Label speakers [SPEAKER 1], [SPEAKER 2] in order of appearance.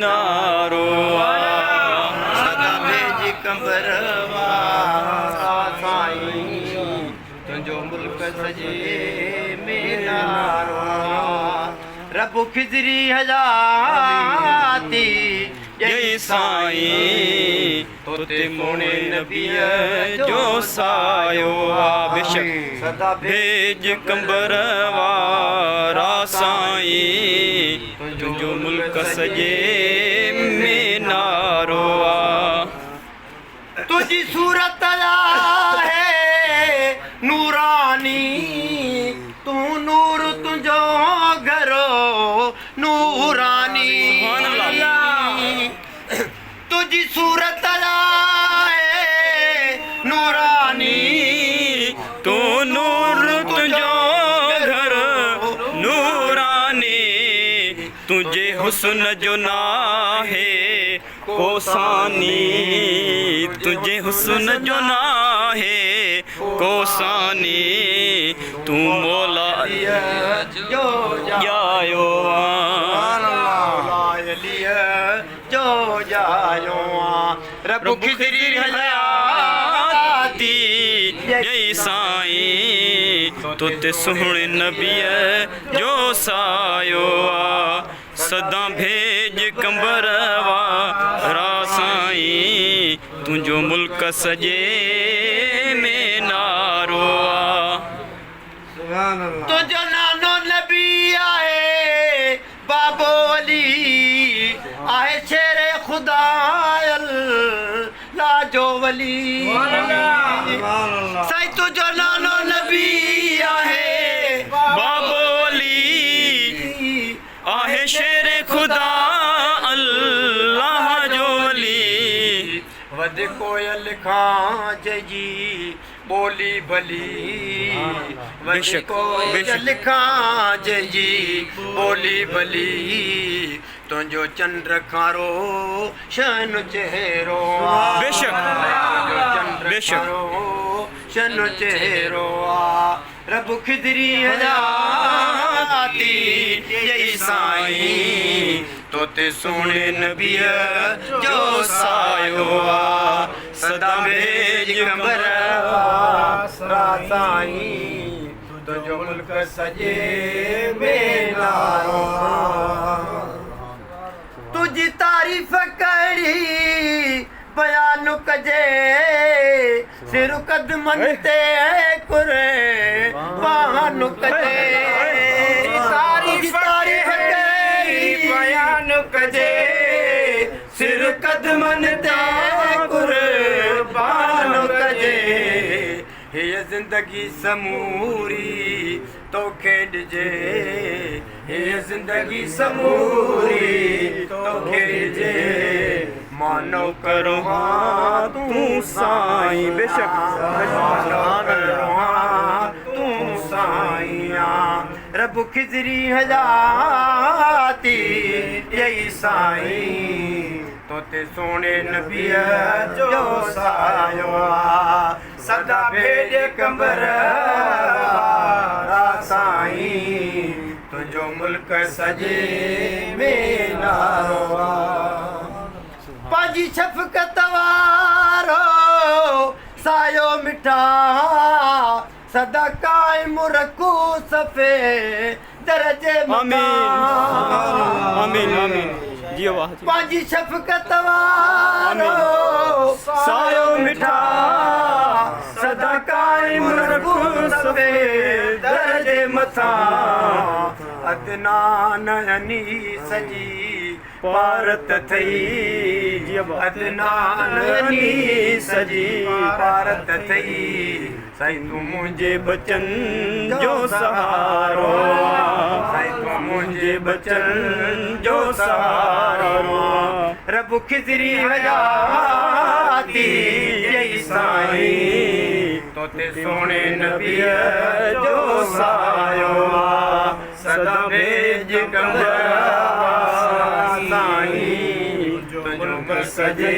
[SPEAKER 1] नारो
[SPEAKER 2] सदा भेज कंबरवा साईं तुंहिंजो मुल्क सजे में नारो रब खिजरी हजाती
[SPEAKER 1] जय साईं तोते मोने नबीअ जो सायो बेशक
[SPEAKER 2] सदा
[SPEAKER 1] भेज कंबर वारा साईं तुंहिंजो मुल्क सजे में नारो
[SPEAKER 2] तुझी सूरत है नूरानी तू नूर तुझो घरो नूरानी तुझी सूरत है नूरानी
[SPEAKER 1] तू नूर तुझो घर नूरानी तुझे हुस्न जो नाहे कोसानी तुझे हुस्न जो नाहे कोसानी तू मौला
[SPEAKER 2] जो
[SPEAKER 1] जायो
[SPEAKER 2] जो जायो रब खिजरी
[SPEAKER 1] हयाती जय साईं तोते सुहणे नबीअ जो सायो सदा भेज कंबर वारा साईं तुंहिंजो मुल्क सजे में नारो
[SPEAKER 2] तुझो नानो नबी आहे बाबो अली आहे शेर खुदा लाजो वली साईं तुझो नानो नबी आहे
[SPEAKER 1] बाबोली आहे शेर खुदा अल्लाह जो वली
[SPEAKER 2] वध कोयल खां जी बोली भली वध
[SPEAKER 1] बेशक,
[SPEAKER 2] कोयल खां जी बोली भली तुंहिंजो चंद्र खारो शन चेहरो
[SPEAKER 1] बेशक,
[SPEAKER 2] चंद्र
[SPEAKER 1] बेशक।
[SPEAKER 2] खारो शन चेहरो रब खिजरी हजाती जय साईं तोते सोने नबीअ जो सायो सदा भेज कंबर साईं तुंहिंजो मुल्क सजे में नारो तुझी तारीफ़ करी बयान कजे सिर कदमन ते कुरे बयान कजे तारीफ़ करी बयान कजे सिर कदमन ते कुर्बान कजे हे ज़िंदगी समूरी तोखे ॾिजे हे ज़िंदगी समूरी तोखे ॾिजे मानो करो तूं साईं बेशक तूं साईं रब खिजरी हजाती यही साईं तोते सोने नबीअ जो सायो सदा भेज कंबर साईं तुंहिंजो मुल्क सजे में नारो पंहिंजी शफ़क़त वारो सायो मिठा सदा क़ाइम रखो सफ़े दर्जे
[SPEAKER 1] आमीन आमीन जियो वाह
[SPEAKER 2] पंहिंजी शफ़क़त वारो सायो मिठा सदा क़ाइम रखो सफ़े दर्जे मथां अदनान अनीस जी भारत थई अदनान अनीस जी भारत थई साईं तूं मुंहिंजे बचन जो सहारो साईं तूं मुंहिंजे बचन जो सहारो रब खिजरी हजाती जय साईं तोते सोने नबीअ जो सायो सदा भेज कंबर साईं तुंहिंजो सजे